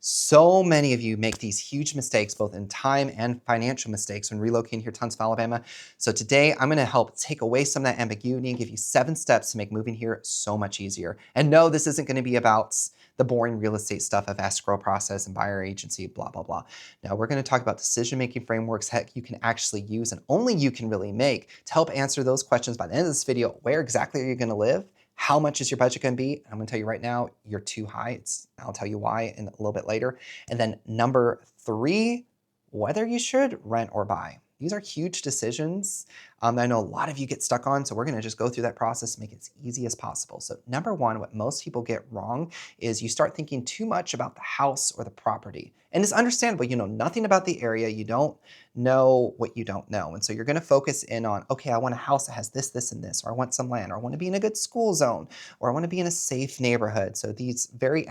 So many of you make these huge mistakes, both in time and financial mistakes when relocating here to Huntsville, Alabama. So today I'm gonna help take away some of that ambiguity and give you 7 steps to make moving here so much easier. And no, this isn't gonna be about the boring real estate stuff of escrow process and buyer agency, blah, blah, blah. Now we're gonna talk about decision-making frameworks that you can actually use and only you can really make to help answer those questions by the end of this video. Where exactly are you gonna live? How much is your budget gonna be? I'm gonna tell you right now, you're too high. I'll tell you why in a little bit later. And then number 3, whether you should rent or buy. These are huge decisions that I know a lot of you get stuck on, so we're gonna just go through that process and make it as easy as possible. So number 1, what most people get wrong is you start thinking too much about the house or the property. And it's understandable, you know nothing about the area, you don't know what you don't know. And so you're gonna focus in on, okay, I want a house that has this, this, and this, or I want some land, or I wanna be in a good school zone, or I wanna be in a safe neighborhood. So these very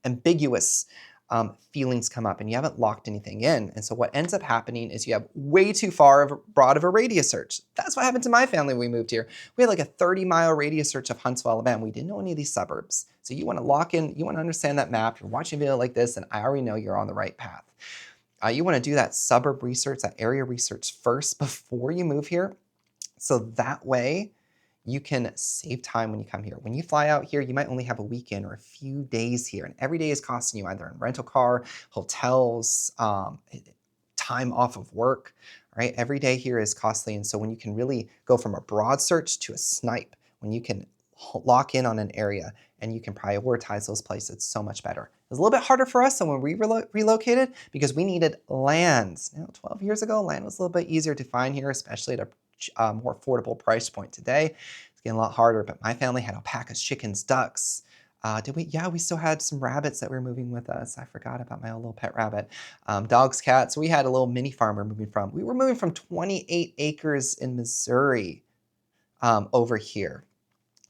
ambiguous feelings come up and you haven't locked anything in. And so what ends up happening is you have way too broad of a radius search. That's what happened to my family when we moved here. We had like a 30-mile radius search of Huntsville, Alabama. We didn't know any of these suburbs. So you want to lock in, you want to understand that map. You're watching a video like this and I already know you're on the right path. You want to do that suburb research, that area research first before you move here. So that way you can save time when you come here. When you fly out here, you might only have a weekend or a few days here, and every day is costing you either in rental car, hotels, time off of work, right? Every day here is costly, and so when you can really go from a broad search to a snipe, when you can lock in on an area and you can prioritize those places, it's so much better. It was a little bit harder for us than when we relocated because we needed land. 12 years ago, land was a little bit easier to find here, especially at a more affordable price point. Today, it's getting a lot harder, but my family had alpacas, chickens, ducks. Did we? Yeah, we still had some rabbits that were moving with us. I forgot about my own little pet rabbit. Dogs, cats. We had a little mini farm we were moving from 28 acres in Missouri over here.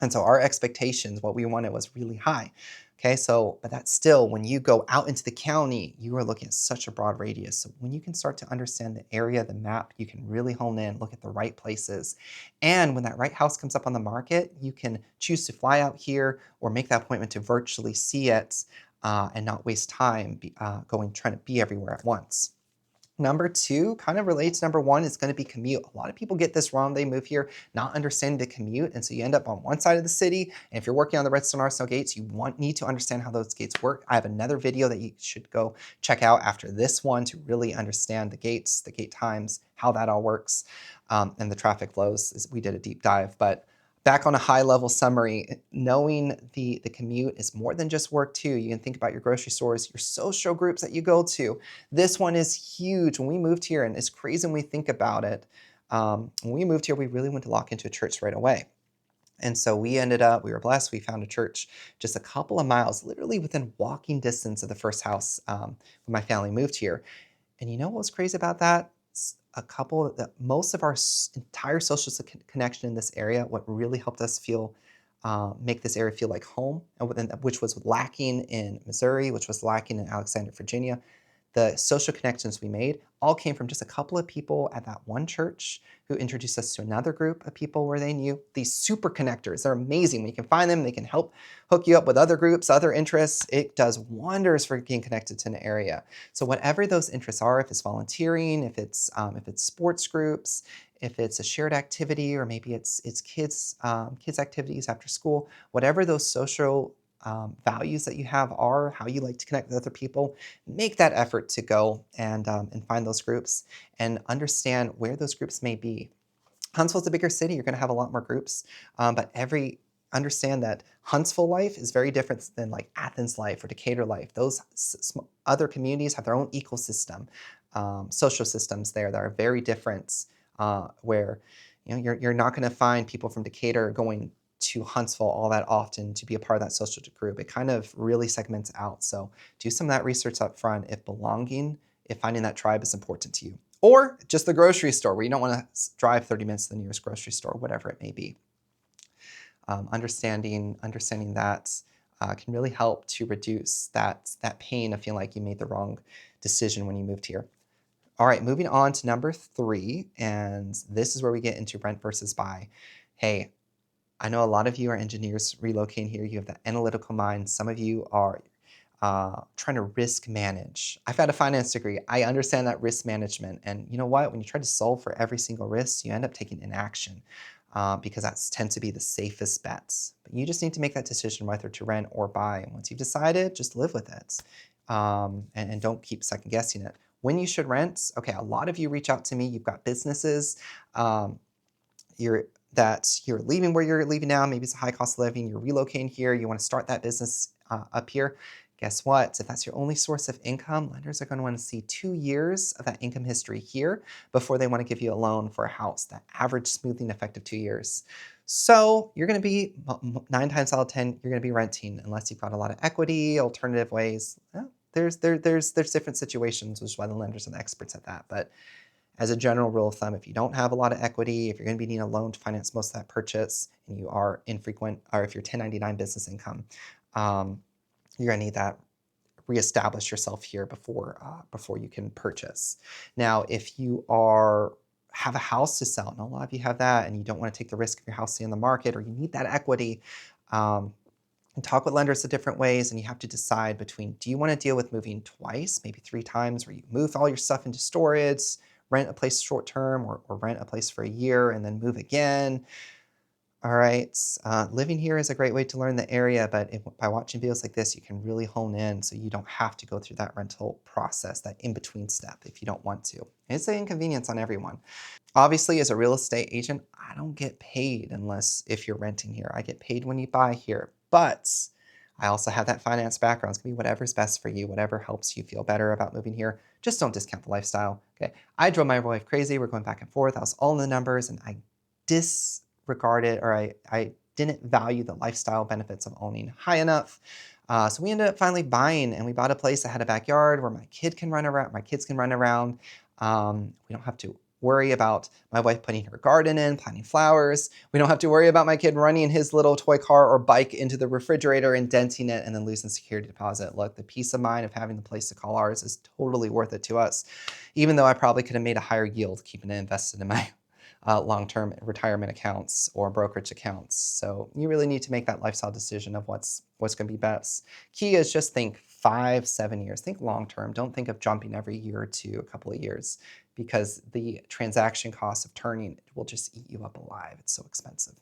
And so our expectations, what we wanted was really high. Okay, so, but that's still, when you go out into the county, you are looking at such a broad radius. So when you can start to understand the area, the map, you can really hone in, look at the right places. And when that right house comes up on the market, you can choose to fly out here or make that appointment to virtually see it and not waste time trying to be everywhere at once. Number 2 kind of relates to number 1, is going to be commute. A lot of people get this wrong. They move here not understanding the commute, and so you end up on one side of the city, and if you're working on the Redstone Arsenal gates, you need to understand how those gates work. I have another video that you should go check out after this one to really understand the gates, the gate times, how that all works, and the traffic flows. We did a deep dive, but back on a high-level summary, knowing the commute is more than just work too. You can think about your grocery stores, your social groups that you go to. This one is huge. When we moved here, and it's crazy when we think about it, when we moved here, we really went to lock into a church right away. And so we were blessed, we found a church just a couple of miles, literally within walking distance of the first house when my family moved here. And you know what was crazy about that? Most of our entire social connection in this area, what really helped us make this area feel like home, which was lacking in Missouri, which was lacking in Alexandria, Virginia. The social connections we made all came from just a couple of people at that one church who introduced us to another group of people where they knew. These super connectors, they're amazing. When you can find them, they can help hook you up with other groups, other interests. It does wonders for getting connected to an area. So whatever those interests are, if it's volunteering, if it's sports groups, if it's a shared activity, or maybe it's kids activities after school, whatever those social values that you have are, how you like to connect with other people, make that effort to go and find those groups and understand where those groups may be. Huntsville's a bigger city, you're gonna have a lot more groups, but understand that Huntsville life is very different than like Athens life or Decatur life. Those other communities have their own ecosystem, social systems there that are very different, where you're not gonna find people from Decatur going to Huntsville all that often to be a part of that social group. It kind of really segments out. So do some of that research up front if finding that tribe is important to you. Or just the grocery store where you don't want to drive 30 minutes to the nearest grocery store, whatever it may be. Understanding that can really help to reduce that pain of feeling like you made the wrong decision when you moved here. All right, moving on to number 3, and this is where we get into rent versus buy. Hey, I know a lot of you are engineers relocating here. You have that analytical mind. Some of you are trying to risk manage. I've got a finance degree. I understand that risk management. And you know what? When you try to solve for every single risk, you end up taking inaction because that tends to be the safest bets. But you just need to make that decision whether to rent or buy. And once you've decided, just live with it and don't keep second guessing it. When you should rent, okay, a lot of you reach out to me. You've got businesses. Um, you're you're leaving where you're leaving now. Maybe it's a high cost of living. You're relocating here. You want to start that business up here. Guess what? If that's your only source of income, lenders are going to want to see 2 years of that income history here before they want to give you a loan for a house. That average smoothing effect of 2 years. So you're going to be 9 times out of 10, you're going to be renting unless you've got a lot of equity, alternative ways. Well, there's different situations, which is why the lenders are the experts at that. But as a general rule of thumb, if you don't have a lot of equity, if you're going to be needing a loan to finance most of that purchase, and you are infrequent, or if you're 1099 business income, you're going to need that reestablish yourself here before you can purchase. Now, if you have a house to sell, and a lot of you have that, and you don't want to take the risk of your house staying on the market, or you need that equity, and talk with lenders the different ways, and you have to decide between, do you want to deal with moving twice, maybe 3 times, where you move all your stuff into storage, rent a place short term, or rent a place for a year and then move again. All right, living here is a great way to learn the area, but by watching videos like this, you can really hone in so you don't have to go through that rental process, that in-between step if you don't want to. It's an inconvenience on everyone. Obviously, as a real estate agent, I don't get paid unless if you're renting here. I get paid when you buy here, but I also have that finance background. It's gonna be whatever's best for you, whatever helps you feel better about moving here. Just don't discount the lifestyle, okay? I drove my wife crazy. We're going back and forth. I was all in the numbers, and I disregarded, or I didn't value the lifestyle benefits of owning high enough. So we ended up finally buying, and we bought a place that had a backyard where my kids can run around. We don't have to worry about my wife putting her garden in, planting flowers. We don't have to worry about my kid running his little toy car or bike into the refrigerator and denting it and then losing security deposit. Look, the peace of mind of having the place to call ours is totally worth it to us, even though I probably could have made a higher yield keeping it invested in my long-term retirement accounts or brokerage accounts. So you really need to make that lifestyle decision of what's going to be best. Key is just think 5, 7 years. Think long-term. Don't think of jumping every year or two, a couple of years, because the transaction cost of turning will just eat you up alive. It's so expensive.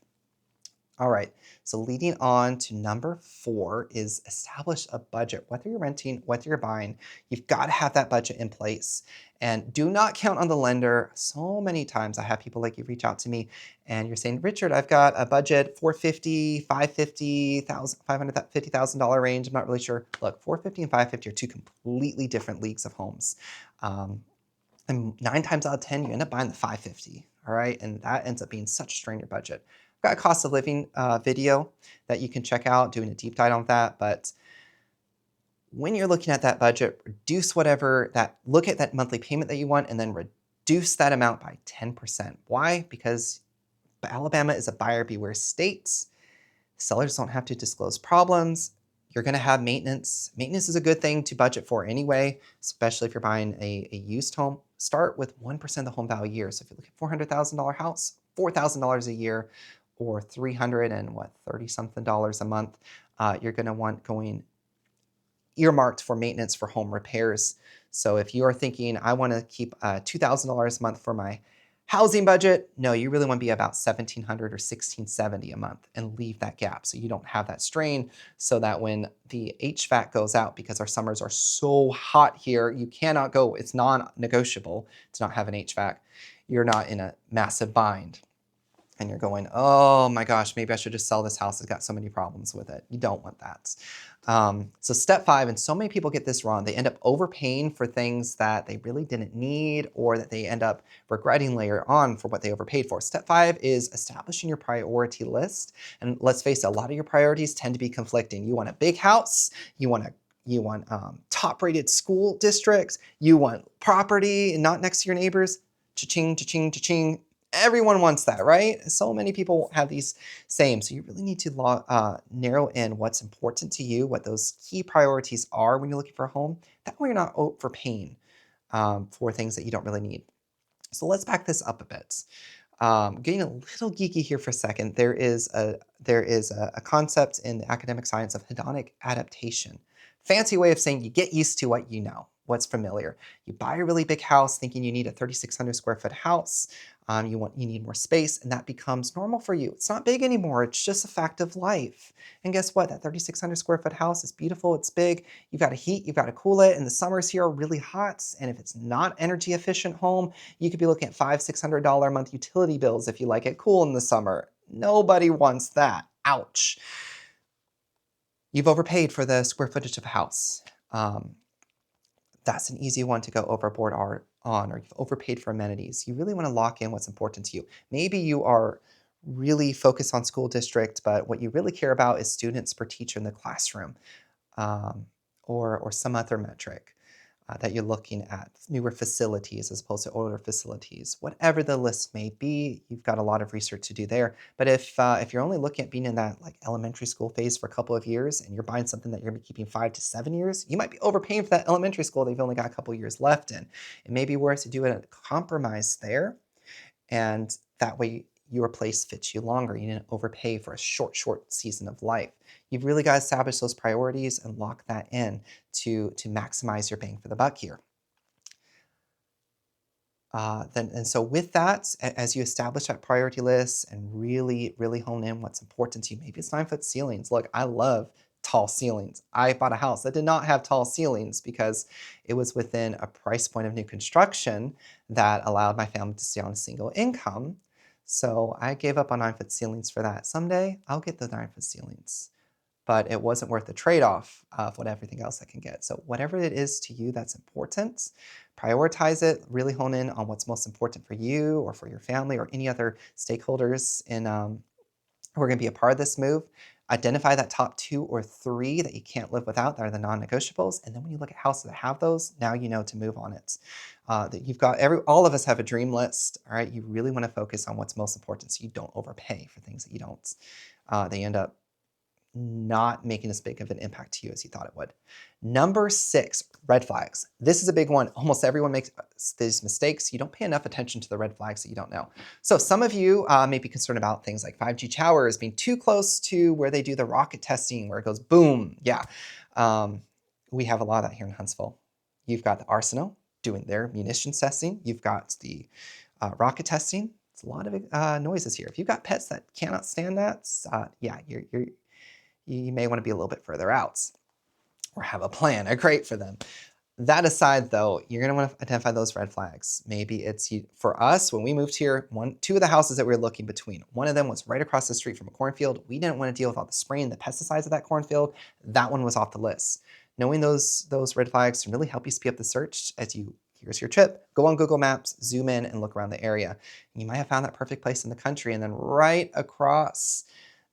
All right, so leading on to number 4 is establish a budget. Whether you're renting, whether you're buying, you've got to have that budget in place. And do not count on the lender. So many times I have people like you reach out to me and you're saying, Richard, I've got a budget $450, $550, $550,000 range. I'm not really sure. Look, $450 and $550 are 2 completely different leagues of homes. And 9 times out of 10, you end up buying the $550, all right? And that ends up being such a strain on your budget. I've got a cost of living video that you can check out, doing a deep dive on that. But when you're looking at that budget, look at that monthly payment that you want and then reduce that amount by 10%. Why? Because Alabama is a buyer beware state. Sellers don't have to disclose problems. You're gonna have maintenance. Maintenance is a good thing to budget for anyway, especially if you're buying a used home. Start with 1% of the home value a year. So if you look at $400,000 house, $4,000 a year, or $30-something a month, you're gonna want going earmarked for maintenance for home repairs. So if you are thinking, I wanna keep $2,000 a month for my housing budget, no, you really want to be about $1,700 or $1,670 a month and leave that gap so you don't have that strain, so that when the HVAC goes out, because our summers are so hot here, you cannot go, it's non-negotiable to not have an HVAC. You're not in a massive bind. And you're going, oh my gosh, maybe I should just sell this house. It's got so many problems with it. You don't want that. So step 5, and so many people get this wrong. They end up overpaying for things that they really didn't need, or that they end up regretting later on for what they overpaid for. Step 5 is establishing your priority list. And let's face it, a lot of your priorities tend to be conflicting. You want a big house, you want top-rated school districts, you want property and not next to your neighbors. Cha-ching, cha-ching, cha-ching. Everyone wants that, right? So many people have these same. So you really need to narrow in what's important to you, what those key priorities are when you're looking for a home. That way you're not overpaying for things that you don't really need. So let's back this up a bit. Getting a little geeky here for a second, there is a concept in the academic science of hedonic adaptation. Fancy way of saying you get used to what you know, what's familiar. You buy a really big house thinking you need a 3,600 square foot house. You need more space, and that becomes normal for you. It's not big anymore. It's just a fact of life. And guess what? That 3,600 square foot house is beautiful. It's big. You've got to heat. You've got to cool it. And the summers here are really hot. And if it's not energy efficient home, you could be looking at $500-600 a month utility bills if you like it cool in the summer. Nobody wants that. Ouch. You've overpaid for the square footage of a house. That's an easy one to go overboard on, or you've overpaid for amenities. You really want to lock in what's important to you. Maybe you are really focused on school district, but what you really care about is students per teacher in the classroom, um, or some other metric that you're looking at, newer facilities as opposed to older facilities. Whatever the list may be, you've got a lot of research to do there. But if you're only looking at being in that like elementary school phase for a couple of years, and you're buying something that you're gonna be keeping 5 to 7 years, you might be overpaying for that elementary school that you've only got a couple years left in. It may be worth to do a compromise there, and that way your place fits you longer. You didn't overpay for a short season of life. You've really got to establish those priorities and lock that in to maximize your bang for the buck here. So with that, as you establish that priority list and really hone in what's important to you, maybe it's 9-foot ceilings. Look, I love tall ceilings. I bought a house that did not have tall ceilings because it was within a price point of new construction that allowed my family to stay on a single income. So I gave up on 9-foot ceilings for that. Someday I'll get the 9-foot ceilings, but it wasn't worth the trade-off of what everything else I can get. So whatever it is to you that's important, prioritize it, really hone in on what's most important for you or for your family or any other stakeholders who are gonna be a part of this move. Identify that top 2 or 3 that you can't live without, that are the non-negotiables, and then when you look at houses that have those, now you know to move on it. That you've got all of us have a dream list, all right? You really wanna focus on what's most important so you don't overpay for things that you don't, they end up not making as big of an impact to you as you thought it would. Number 6, red flags. This is a big one. Almost everyone makes these mistakes. You don't pay enough attention to the red flags that you don't know. So some of you may be concerned about things like 5G towers being too close to where they do the rocket testing, where it goes boom. Yeah, we have a lot of that here in Huntsville. You've got the Arsenal doing their munitions testing. You've got the rocket testing. It's a lot of noises here. If you've got pets that cannot stand that, yeah, you may want to be a little bit further out or have a plan, a crate for them. That aside, though, you're going to want to identify those red flags. Maybe it's for us, when we moved here, 2 of the houses that we were looking between, one of them was right across the street from a cornfield. We didn't want to deal with all the spraying, the pesticides of that cornfield. That one was off the list. Knowing those red flags can really help you speed up the search here's your tip. Go on Google Maps, zoom in, and look around the area. You might have found that perfect place in the country, and then right across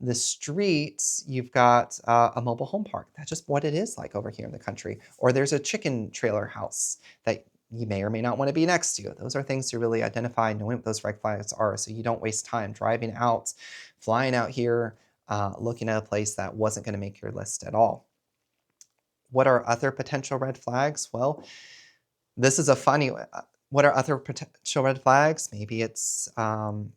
the streets, you've got a mobile home park. That's just what it is like over here in the country. Or there's a chicken trailer house that you may or may not want to be next to. Those are things to really identify, knowing what those red flags are so you don't waste time driving out, flying out here, looking at a place that wasn't going to make your list at all. What are other potential red flags? Well, this is a funny one. What are other potential red flags? Maybe it's,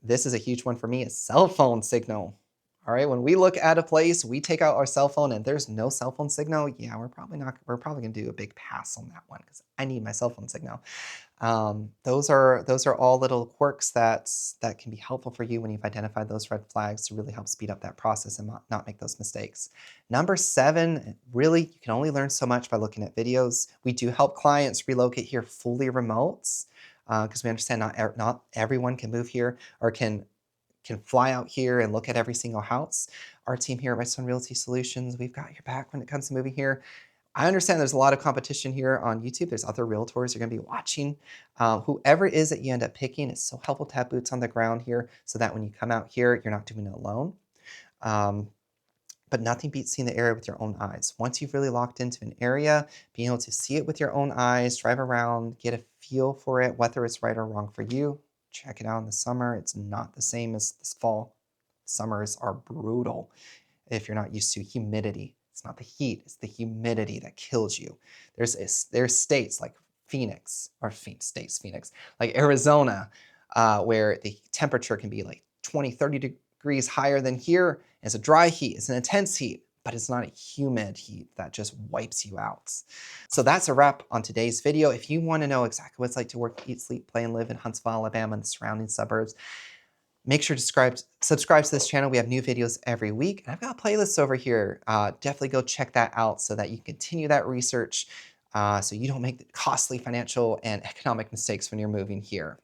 this is a huge one for me, a cell phone signal. All right, when we look at a place, we take out our cell phone and there's no cell phone signal, yeah, we're probably gonna do a big pass on that one because I need my cell phone signal. Those are all little quirks that can be helpful for you when you've identified those red flags to really help speed up that process and not make those mistakes. Number 7, really, you can only learn so much by looking at videos. We do help clients relocate here fully remote because we understand not everyone can move here or can fly out here and look at every single house. Our team here at Redstone Realty Solutions, we've got your back when it comes to moving here. I understand there's a lot of competition here on YouTube. There's other realtors you're gonna be watching. Whoever it is that you end up picking, it's so helpful to have boots on the ground here so that when you come out here, you're not doing it alone. But nothing beats seeing the area with your own eyes. Once you've really locked into an area, being able to see it with your own eyes, drive around, get a feel for it, whether it's right or wrong for you. Check it out in the summer. It's not the same as this fall. Summers are brutal if you're not used to humidity. It's not the heat, it's the humidity that kills you. There's states like Phoenix, like Arizona, where the temperature can be like 20, 30 degrees higher than here. It's a dry heat, it's an intense heat. but it's not a humid heat that just wipes you out. So that's a wrap on today's video. If you want to know exactly what it's like to work, eat, sleep, play, and live in Huntsville, Alabama and the surrounding suburbs, make sure to subscribe to this channel. We have new videos every week. And I've got playlists over here. Definitely go check that out so that you continue that research so you don't make the costly financial and economic mistakes when you're moving here.